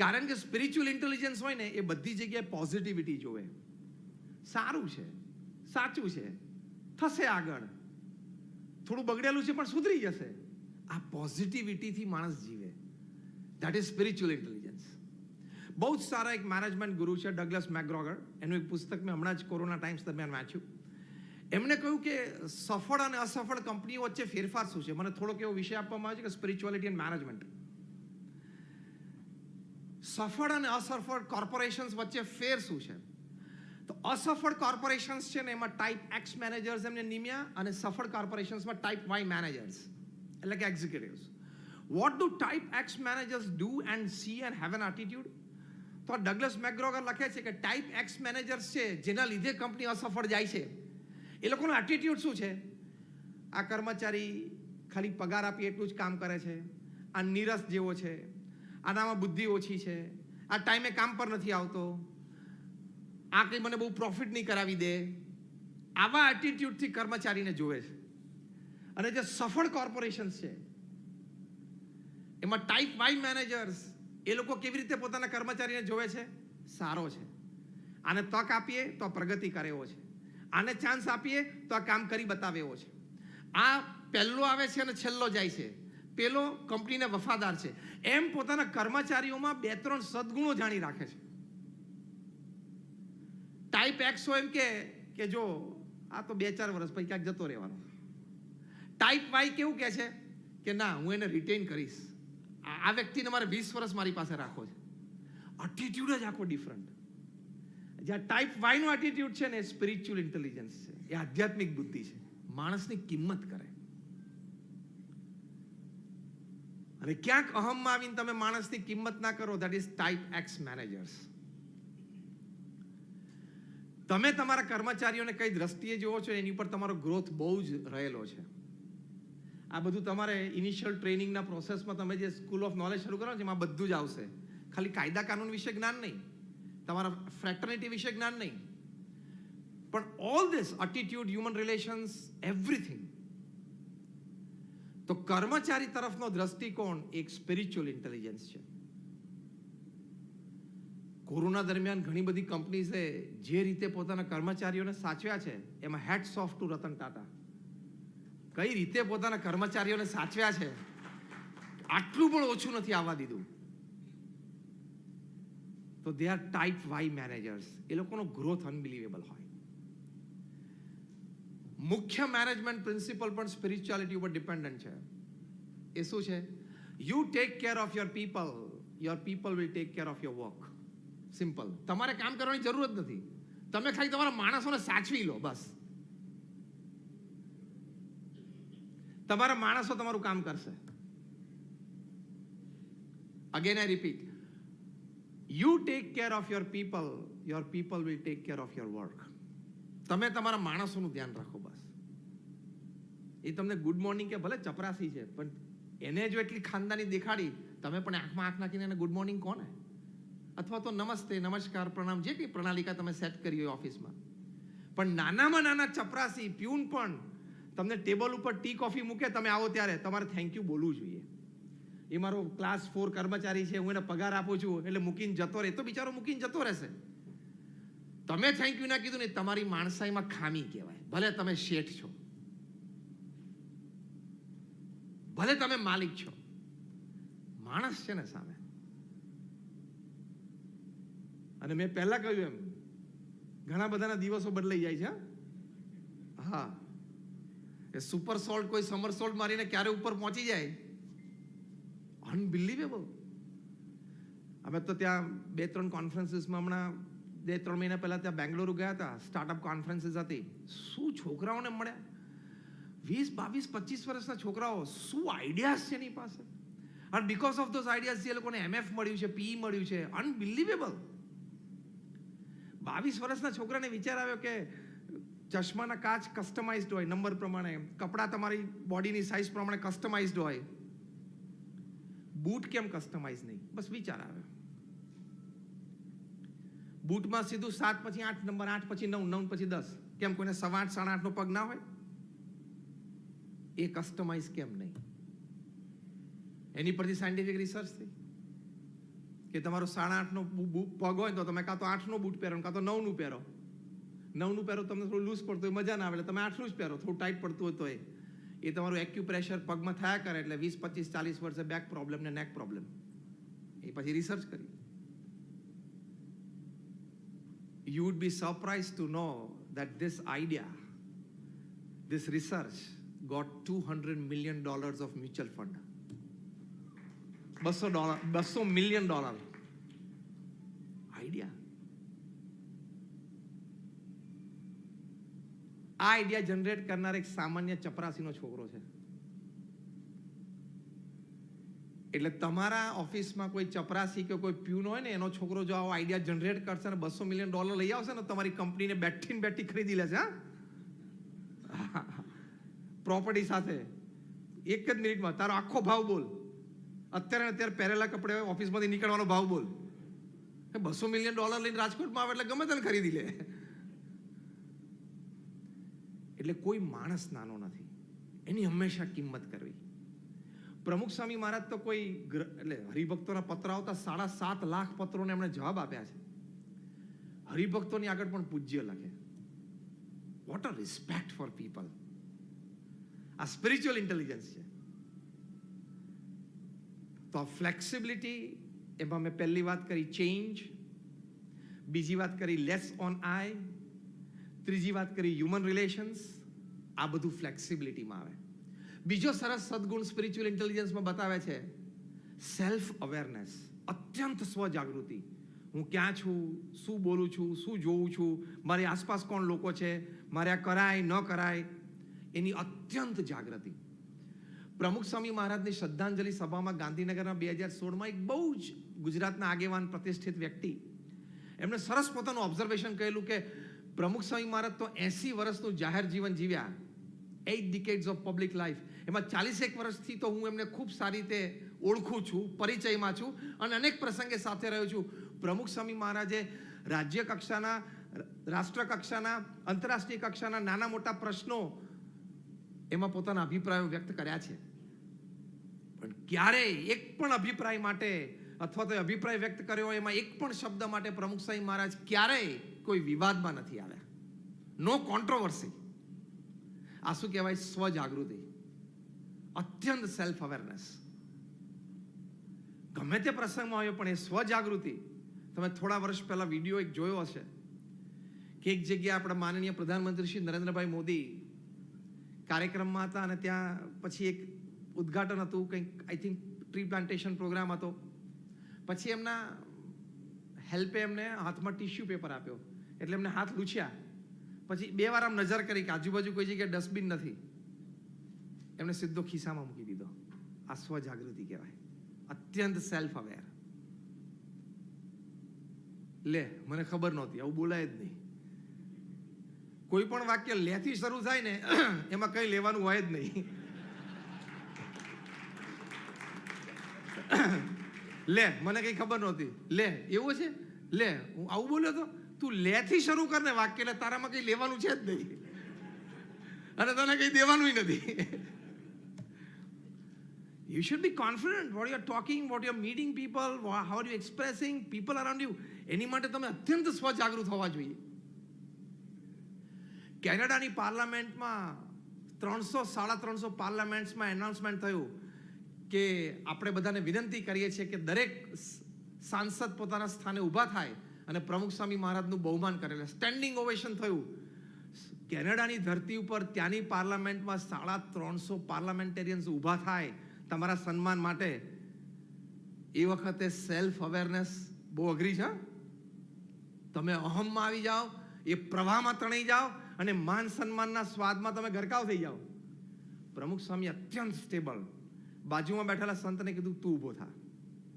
કારણ કે spiritual intelligence હોય ને એ બધી જગ્યાએ પોઝિટિવિટી જોવે. સારું છે, સાચું છે, થશે આગળ, થોડું બગડેલું છે પણ સુધરી જશે. આ પોઝિટિવિટીથી માણસ જીવે. That is spiritual intelligence. બહુ જ સારા એક મેનેજમેન્ટ ગુરુ છે ડગલસ મેકગ્રોગર. એનું એક પુસ્તક મેં હમણાં જ કોરોના ટાઈમ્સ દરમિયાન વાંચ્યું. એમણે કહ્યું કે સફળ અને અસફળ કંપનીઓ વચ્ચે ફેરફાર શું છે. મને થોડોક એવો વિષય આપવામાં આવે છે કે સ્પિરિચ્યુઆલિટી એન્ડ મેનેજમેન્ટ. સફળ અને અસફળ કોર્પોરેશન્સ વચ્ચે ફેર શું છે? તો અસફળ કોર્પોરેશન્સ છે ને એમાં ટાઈપ એક્સ મેનેજર્સ એમને નિમ્યા, અને સફળ કોર્પોરેશન્સમાં ટાઈપ વાય મેનેજર્સ એટલે કે executives. What do type x managers do and C and have an attitude? તો ડગલસ મેકગ્રોગર લખે છે કે ટાઈપ એક્સ મેનેજર્સ છે જેના લીધે કંપની અસફળ જાય છે, એ લોકોનો એટીટ્યુડ શું છે? આ કર્મચારી ખાલી પગાર આપી એટલું જ કામ કરે છે, આ નીરસ જેવો છે, આનામાં બુદ્ધિ ઓછી છે, આ ટાઈમે કામ પર નથી આવતો, આ કંઈ મને બહુ પ્રોફિટ નહીં કરાવી દે. આવા એટીટ્યુડથી કર્મચારીને જોવે છે. અને જે સફળ કોર્પોરેશન્સ છે એમાં ટાઈપ વાય મેનેજર્સ, એ લોકો કેવી રીતે પોતાના કર્મચારીને જોવે છે? સારો છે, આને તક આપીએ તો પ્રગતિ કરે એવો છે, આને ચાન્સ આપીએ તો આ કામ કરી બતાવે એવો છે, આ પહેલો આવે છે અને છેલ્લો જાય છે, પેલો કંપનીને વફાદાર છે. એમ પોતાના કર્મચારીઓમાં 2-3 સદગુણો જાણી રાખે છે. ટાઈપ એક્સ એમ કે જો આ તો 2-4 વર્ષ પછી ક્યાંક જતો રહેવાનો. ટાઈપ વાય કેવું કહે છે કે ના, હું એને રિટેન કરીશ, આ વ્યક્તિને મારે 20 વર્ષ મારી પાસે રાખવો છે. એટીટ્યુડ જ આખો ડિફરન્ટ. જ્યાં ટાઈપ વાય નો એટીટ્યુડ છે ને એ સ્પિરિચ્યુઅલ ઇન્ટેલિજન્સ છે, એ આધ્યાત્મિક બુદ્ધિ છે, માણસની કિંમત કરે. અને ક્યાંક અહમમાં આવીને તમે માણસની કિંમત ના કરો, that is type x managers. તમે તમારા કર્મચારીઓને કઈ દ્રષ્ટિએ જોવો છો એની ઉપર તમારો ગ્રોથ બહુ જ રહેલો છે. આ બધું તમારે ઇનિશિયલ ટ્રેનિંગના પ્રોસેસમાં તમે જે સ્કૂલ ઓફ નોલેજ શરૂ કરો છો એમાં બધું જ આવશે. ખાલી કાયદા કાનૂન વિશે જ્ઞાન નહીં, તમારા ફ્રેટર્નિટી વિશે જ્ઞાન નહીં, પણ all this attitude, human relations, everything. તો કર્મચારી તરફનો દ્રષ્ટિકોણ એક સ્પિરિચ્યુઅલ ઇન્ટેલિજન્સ છે. કોરોના દરમિયાન ઘણી બધી કંપનીઝે જે રીતે પોતાના કર્મચારીઓને સાચવ્યા છે એમાં hats off to Ratan Tata. કઈ રીતે પોતાના કર્મચારીઓને સાચવ્યા છે, આટલું પણ ઓછું નથી આવવા દીધું. તો they are type Y managers. એ લોકોનો ગ્રોથ અનબિલીવેબલ હોય. મુખ્ય મેનેજમેન્ટ પ્રિન્સિપલ પણ સ્પિરિચ્યુઆલિટી ઉપર ડિપેન્ડન્ટ છે. એ શું છે? You take care of your people will take care of your work. Simple. તમારે કામ કરવાની જરૂર જ નથી, તમે ખાલી તમારા માણસોને સાચવી લો, બસ. તમારા માણસો તમારું કામ કરશે. Again I repeat, you take care of your people will take care of your work. તમે તમારા માણસોનું ધ્યાન રાખો, બસ. એ તમને ગુડ મોર્નિંગ કે ભલે ચપરાસી છે, પણ એને જો એટલી ખાનદાની દેખાડી, તમે પણ આંખમાં આંખ નાખીને એને ગુડ મોર્નિંગ કોને, અથવા તો નમસ્તે, નમસ્કાર, પ્રણામ, જે કંઈ પ્રણાલિકા તમે સેટ કરી હોય ઓફિસમાં. પણ નાનામાં નાના ચપરાસી પ્યુન પણ તમને ટેબલ ઉપર ટી કોફી મૂકે, તમે આવો ત્યારે તમારે થેન્ક યુ બોલવું જોઈએ. એ મારો ક્લાસ 4 કર્મચારી છે, હું એને પગાર આપું છું એટલે મૂકીને જતો રહે, તો બિચારો મૂકીને જતો રહેશે. તમે થેન્ક યુ ના કીધું ને, તમારી માણસાઈમાં ખામી કહેવાય. ભલે તમે શેઠ છો, ભલે તમે માલિક છો, માણસ છે ને સામે. અને મેં પહેલા કહ્યું એમ, ઘણા બધાના દિવસો બદલાઈ જાય છે. હા, એ સુપર સોલ્ટ કોઈ સમર સોલ્ટ મારીને ક્યારે ઉપર પહોંચી જાય, અનબિલીવેબલ. અમે તો ત્યાં 2-3 કોન્ફરન્સીસમાં હમણાં 2-3 મહિના પહેલા ત્યાં બેંગ્લોર ગયા હતા. સ્ટાર્ટઅપ કોન્ફરન્સીસ હતી. શું છોકરાઓને મળ્યા, 20, 22, 25 વર્ષના છોકરાઓ, શું આઈડિયાઝ છે એની પાસે. અને બીકોઝ ઓફ ધોઝ આઈડિયાઝ જે લોકોને MF મળ્યું છે, PE મળ્યું છે, અનબિલીવેબલ. 22 વર્ષના છોકરાને વિચાર આવ્યો કે ચશ્માના કાચ કસ્ટમાઇઝડ હોય નંબર પ્રમાણે, કપડાં તમારી બોડીની સાઇઝ પ્રમાણે કસ્ટમાઇઝડ હોય, બૂટ કેમ કસ્ટમાઇઝ નહીં? બસ વિચાર આવ્યો. બૂટમાં સીધું 7 પછી 8 નંબર, 8 પછી 9, 9 પછી 10. કેમ કોઈને 8.5, 8.5 નો પગ ના હોય? એ કસ્ટમાઇઝ કેમ નહીં? એની પરથી સાયન્ટિફિક રિસર્ચ થઈ. કે તમારો 8.5નો પગ હોય તો તમે કાં તો 8નો બૂટ પહેરો કાં તો 9નું પહેરો. 9નું પહેરો તમને થોડું લૂઝ પડતું હોય, મજા ના આવે, એટલે તમે 8નું જ પહેરો, થોડું ટાઈટ પડતું હોય તો એ તમારું એક્યુપ્રેશર પગમાં થયા કરે એટલે 20, 25, 40 વર્ષે બેક પ્રોબ્લેમ ને નેક પ્રોબ્લેમ. એ પછી રિસર્ચ કરી. You would be surprised to know that this idea, this research got $200 million of mutual fund. $200 million idea. આ આઈડિયા જનરેટ કરનાર એક સામાન્ય ચપરાસીનો છોકરો છે. એટલે તમારા ઓફિસમાં કોઈ ચપરાસી કે કોઈ પ્યુન હોય ને એનો છોકરો જો આવો આઈડિયા જનરેટ કરશે ને $200 million લઈ આવશે ને તમારી કંપનીને બેઠી ખરીદી લેશે. પ્રોપર્ટી સાથે એક જ મિનિટમાં તારો આખો ભાવ બોલ. અત્યારે પહેરેલા કપડે ઓફિસમાંથી નીકળવાનો ભાવ બોલ. $200 million લઈને રાજકોટમાં આવે એટલે ગમે તેને ખરીદી લે. એટલે કોઈ માણસ નાનો નથી, એની હંમેશા કિંમત કરવી. પ્રમુખ સ્વામી મહારાજ તો કોઈ એટલે હરિભક્તોના પત્ર આવતા 7.5 લાખ પત્રોને એમણે જવાબ આપ્યા છે. હરિભક્તોની આગળ પણ પૂજ્ય લખે. What a respect four people. આ સ્પિરિચ્યુઅલ ઇન્ટેલિજન્સ છે. તો આ ફ્લેક્સિબિલિટી, એમાં મેં પહેલી વાત કરી ચેન્જ, બીજી વાત કરી લેસ ઓન આઈ, ત્રીજી વાત કરી હ્યુમન રિલેશન્સ. આ બધું ફ્લેક્સિબિલિટીમાં આવે. બીજો સરસ સદગુણ સ્પિરિચ્યુઅલ ઇન્ટેલિજન્સમાં બતાવે છે સેલ્ફ અવેરનેસ, અત્યંત સ્વજાગૃતિ. હું ક્યાં છું, શું બોલું છું, શું જોઉં છું, મારી આસપાસ કોણ લોકો છે, મારે આ કરાય ન કરાય, એની અત્યંત જાગૃતિ. પ્રમુખ સ્વામી મહારાજની શ્રદ્ધાંજલિ સભામાં ગાંધીનગરના 2016માં એક બહુ જ ગુજરાતના આગેવાન પ્રતિષ્ઠિત વ્યક્તિ એમણે સરસ પોતાનું ઓબ્ઝર્વેશન કહેલું કે પ્રમુખ સ્વામી મહારાજ તો 80 વર્ષનું જાહેર જીવન જીવ્યા, 8 decades of public life. એમાં 41 વર્ષથી તો હું એમને ખૂબ સારી રીતે ઓળખું છું, પરિચયમાં છું અને અનેક પ્રસંગે સાથે રહ્યો છું. પ્રમુખ સ્વામી મહારાજે રાજ્ય કક્ષાના, રાષ્ટ્ર કક્ષાના, આંતરરાષ્ટ્રીય કક્ષાના નાના મોટા પ્રશ્નો એમાં પોતાના અભિપ્રાયો વ્યક્ત કર્યા છે. પણ ક્યારેય એક પણ અભિપ્રાય માટે અથવા તો અભિપ્રાય વ્યક્ત કર્યો એમાં એક પણ શબ્દ માટે પ્રમુખ સ્વામી મહારાજ ક્યારેય કોઈ વિવાદમાં નથી આવ્યા. નો કોન્ટ્રોવર્સી. આ શું કહેવાય? સ્વજાગૃતિ, અત્યંત સેલ્ફ અવેરનેસ. ગમે તે પ્રસંગમાં આવ્યો પણ એ સ્વજાગૃતિ. તમે થોડા વર્ષ પહેલા વિડીયો એક જોયો હશે કે એક જગ્યાએ આપણા માનનીય પ્રધાનમંત્રી શ્રી નરેન્દ્રભાઈ મોદી કાર્યક્રમમાં હતા અને ત્યાં પછી એક ઉદ્ઘાટન હતું, કંઈક I think tree plantation program હતો. પછી એમના હેલ્પે એમને હાથમાં ટિશ્યુ પેપર આપ્યો એટલે એમને હાથ લૂછ્યા. પછી 2 વાર આમ નજર કરી કે આજુબાજુ કોઈ જગ્યાએ ડસ્ટબિન નથી, એમને સીધો ખિસ્સામાં મૂકી દીધો. આ સ્વજાગૃતિ કહેવાય, અત્યંત સેલ્ફ અવેર. લે, મને ખબર નહોતી, આવું બોલાય જ નહીં. કોઈ પણ વાક્ય લેથી શરૂ થાય ને એમાં કઈ લેવાનું હોય જ નહીં. લે, મને કઈ ખબર નહોતી, લે એવું છે, લે હું આવું બોલ્યો તો. તું લેથી શરૂ કર ને વાક્ય, એટલે તારામાં કઈ લેવાનું છે જ નહીં અને તને કઈ દેવાનું નથી. You should be confident what you are talking, what you are meeting people, how are you expressing people around you. એની માટે તમે અત્યંત સ્વજાગૃત હોવા જોઈએ. કેનેડાની પાર્લામેન્ટમાં 300-350 પાર્લામેન્ટ્સમાં એનાઉન્સમેન્ટ થયું કે આપણે બધાને વિનંતી કરીએ છીએ કે દરેક સાંસદ પોતાના સ્થાને ઊભા થાય અને પ્રમુખ સ્વામી મહારાજનું બહુમાન કરે. સ્ટેન્ડિંગ ઓવેશન થયું. કેનેડાની ધરતી ઉપર ત્યાંની પાર્લામેન્ટમાં 350 પાર્લામેન્ટેરિયન્સ ઊભા થાય તમારા સન્માન માટે. એ વખતે સેલ્ફ અવેરનેસ બહુ અઘરી છે. તમે અહમમાં આવી જાઓ, એ પ્રવાહમાં તણાઈ જાઓ અને માન સન્માનના સ્વાદમાં તમે ગરકાવ થઈ જાઓ. પ્રમુખ સ્વામી અત્યંત સ્ટેબલ. બાજુમાં બેઠેલા સંતને કીધું તું ઊભો થા,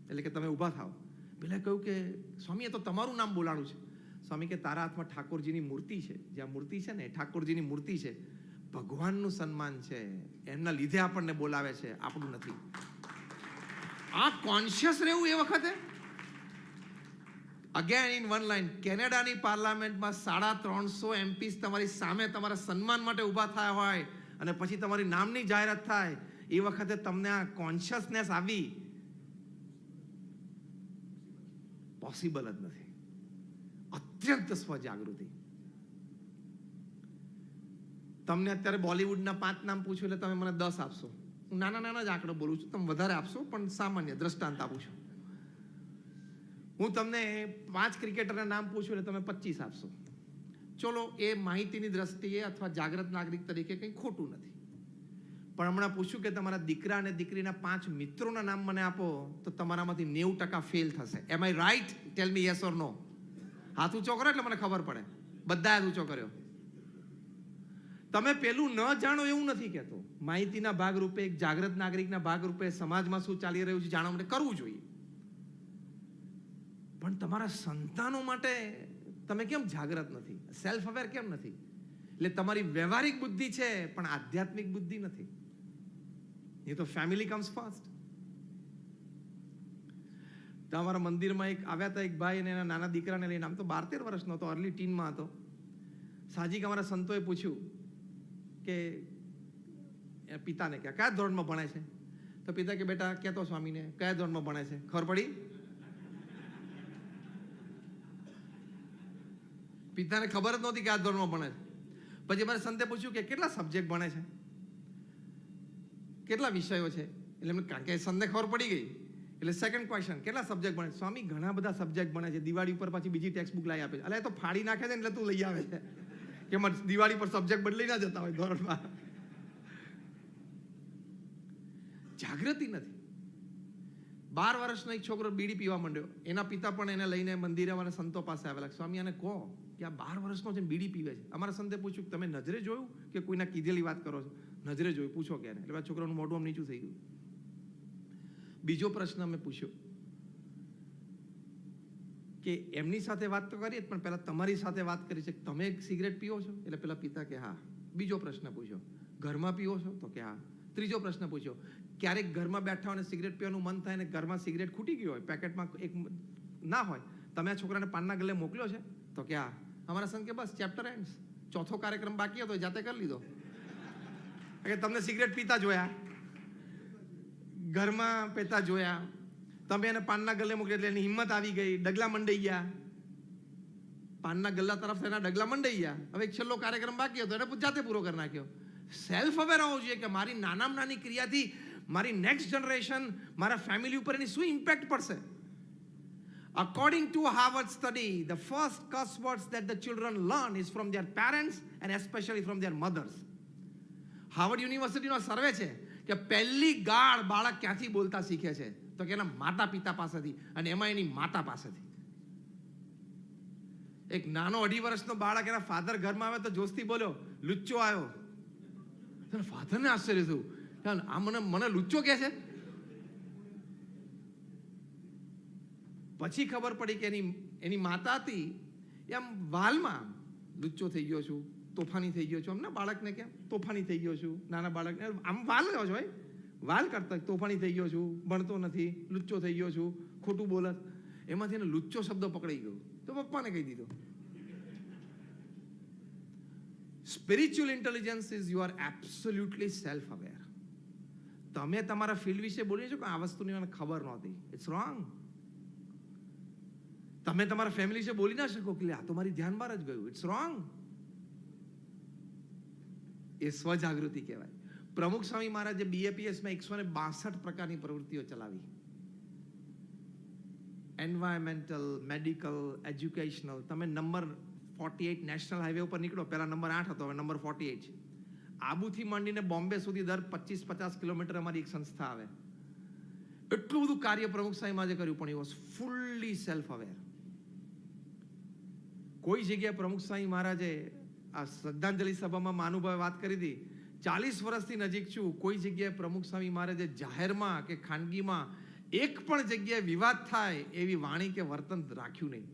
એટલે કે તમે ઊભા થાવ. પેલા કહ્યું કે સ્વામી એ તો તમારું નામ બોલાણું છે. સ્વામી કે તારા હાથમાં ઠાકોરજીની મૂર્તિ છે, જ્યાં મૂર્તિ છે ને ઠાકોરજીની મૂર્તિ છે, ભગવાનનું સન્માન છે, એમના લીધે આપણને બોલાવે છે, આપણું નથી. આ કોન્શિયસ રહેવું એ વખતે. અગેન ઇન વન લાઈન, કેનેડાની પાર્લામેન્ટમાં 350 MPs તમારી સામે તમારા સન્માન માટે ઊભા થયા હોય અને પછી તમારી નામની જાહેરાત થાય, એ વખતે તમને આ કોન્શિયસનેસ આવી પોસિબલ જ નથી. અત્યંત સ્વજાગૃતિ. તમને અત્યારે બોલિવૂડના 5 નામ પૂછ્યું એટલે તમે મને 10 આપશો. હું નાના જ આંકડો બોલું છું, તમે વધારે આપશો, પણ સામાન્ય દ્રષ્ટાંત આપું છું. હું તમને 5 ક્રિકેટરના નામ પૂછું એટલે તમે 25 આપશો. ચલો, એ માહિતીની દ્રષ્ટિએ અથવા જાગૃત નાગરિક તરીકે કંઈ ખોટું નથી. પણ હમણાં પૂછ્યું કે તમારા દીકરા અને દીકરીના 5 મિત્રોના નામ મને આપો, તો તમારામાંથી 90% ફેલ થશે. Am I right? Tell me yes or no. હાથ ઊંચો કરો એટલે મને ખબર પડે. બધા હાથ ઊંચો કર્યો. તમે પેલું ન જાણો એવું નથી કહેતો. માહિતીના ભાગરૂપે, એક જાગૃત નાગરિકના ભાગરૂપે સમાજમાં શું ચાલી રહ્યું છે જાણવા માટે કરવું જોઈએ. પણ તમારા સંતાનો માટે તમે કેમ જાગૃત નથી, સેલ્ફ અવેર કેમ નથી? એટલે તમારી વ્યવહારિક બુદ્ધિ છે પણ આધ્યાત્મિક બુદ્ધિ નથી. એ તો ફેમિલી કમ્સ ફર્સ્ટ. તો અમારા મંદિરમાં આવ્યા હતા એક ભાઈ અને એના નાના દીકરાને લઈને. આમ તો 12-13 વર્ષનો હતો, અર્લી ટીનમાં હતો. સાજીક અમારા સંતોએ પૂછ્યું કે પિતાને કયા ધોરણમાં ભણે છે? તો પિતા કે બેટા કહેતો સ્વામીને કયા ધોરણમાં ભણે છે. ખબર પડી? પિતાને ખબર જ નહોતી કયા ધોરણમાં ભણે છે. પછી મારે સંતે પૂછ્યું કે કેટલા સબ્જેક્ટ ભણે છે, કેટલા વિષયો છે? એટલે એમને કારણ કે સંતે ખબર પડી ગઈ એટલે સેકન્ડ ક્વેશ્ચન, કેટલા સબ્જેક્ટ ભણે? સ્વામી ઘણા બધા સબ્જેક્ટ ભણે છે. દિવાળી ઉપર પાછી બીજી ટેક્સ્ટ બુક લાવી આપે છે. એટલે એ તો ફાડી નાખે છે ને એટલે તું લઈ આવે છે કે દિવાળી પર સબ્જેક્ટ બદલી ના જતા હોય ધોરણમાં. જાગૃતિ નથી. 12 વર્ષનો એક છોકરો બીડી પીવા માંડ્યો. એના પિતા પણ એને લઈને મંદિરે અમારા સંતો પાસે આવેલા. સ્વામી આને કહો કે આ 12 વર્ષનો છે બીડી પીવે છે. અમારા સંતે પૂછ્યું તમે નજરે જોયું કે કોઈના કીધેલી વાત કરો છો? નજરે જોયું. પૂછો કે એટલે છોકરાનું મોઢું આમ નીચું થઈ ગયું. બીજો પ્રશ્ન અમે પૂછ્યો કે એમની સાથે વાત તો કરીએ પણ પહેલા તમારી સાથે વાત કરી છે, તમે સિગરેટ પીવો છો? એટલે પેલા પિતા કે હા. બીજો પ્રશ્ન પૂછ્યો, ઘરમાં પીવો છો? તો કે હા. ત્રીજો પ્રશ્ન પૂછ્યો, ક્યારેક ઘરમાં બેઠા હોય અને સિગરેટ પીવાનું મન થાય ને ઘરમાં સિગરેટ ખૂટી ગઈ હોય, પેકેટમાં એક ના હોય, તમે આ છોકરાને પાનના ગલ્લે મોકલ્યો છે? તો કે હા. અમારા સંત કે બસ ચેપ્ટર એન્ડ. ચોથો કાર્યક્રમ બાકી હતો જાતે કરી લીધો. કે તમને સિગરેટ પીતા જોયા, ઘરમાં પીતા જોયા, તમે એને પાનના ગલ્લે મોકલી એટલે એની હિંમત આવી ગઈ, ડગલા મંડાઈ ગયા. પાનના ગલ્લા તરફ એના ડગલા મંડાઈ ગયા. હવે એક છેલ્લો કાર્યક્રમ બાકી હતો એને જાતે પૂરો કરી નાખ્યો. સેલ્ફ અવેર હોવું જોઈએ કે મારી નાનામાં નાની ક્રિયાથી મારી નેક્સ્ટ જનરેશન, મારા ફેમિલી ઉપર એની શું ઇમ્પેક્ટ પડશે. According to Harvard study, the first curse words that the children learn is from their parents and especially from their mothers. Harvard યુનિવર્સિટીનો સર્વે છે કે પહેલી ગાળ બાળક ક્યાંથી બોલતા શીખે છે? તો કે એના માતા પિતા પાસેથી, અને એમાં એની માતા પાસેથી. એક નાનો 2.5 વર્ષનો બાળક એના ફાધર ઘરમાં આવે તો જોશથી બોલ્યો લુચ્ચો આવ્યો. ફાધરને આશ્ચર્ય થયું, આ મને લુચ્ચો કહે છે. પછી ખબર પડી કે એની માતા હતી એમ વાલમાં લુચ્ચો થઈ ગયો છું, તોફાની થઈ ગયો છું. આમ ના બાળકને કેમ તોફાની થઈ ગયો છું, નાના બાળકને આમ વાલ જ હોય, વાલ કરતા તોફાની થઈ ગયો છું, ભણતો નથી, લુચ્ચો થઈ ગયો છું, ખોટું બોલત. એમાંથી એને લુચ્ચો શબ્દ પકડાઈ ગયો તો પપ્પાને કહી દીધો. Spiritual intelligence is you are absolutely self aware. તમે તમારા ફિલ્ડ વિશે બોલી છો કે આ વસ્તુની મને ખબર નહોતી, ઇટ્સ રોંગ. તમે તમારા ફેમિલી વિશે બોલી ના શકો કે આ તો મારી ધ્યાન બહાર જ ગયું, ઇટ્સ રોંગ. એ સ્વજાગૃતિ કહેવાય. પ્રમુખ સ્વામી મહારાજે BAPSમાં 162 પ્રકારની પ્રવૃત્તિઓ ચલાવી. Environmental, medical, educational. તમે નંબર 48 નેશનલ હાઈવે ઉપર નીકળો, પહેલા નંબર 8 હતો, હવે નંબર 48 છે. આબુથી માંડીને બોમ્બે સુધી દર 25-50 કિલોમીટર અમારી એક સંસ્થા આવે. એટલું બધું કાર્ય પ્રમુખ સ્વામી મહારાજે કર્યું પણ એ વોઝ ફુલ્લી સેલ્ફ અવેર. કોઈ જગ્યાએ પ્રમુખ સ્વામી મહારાજે આ શ્રદ્ધાંજલિ સભામાં મહાનુભાવે વાત કરી હતી, 40 વર્ષથી નજીક છું, કોઈ જગ્યાએ પ્રમુખ સ્વામી મહારાજે જાહેરમાં કે ખાનગીમાં એક પણ જગ્યાએ વિવાદ થાય એવી વાણી કે વર્તન રાખ્યું નહીં.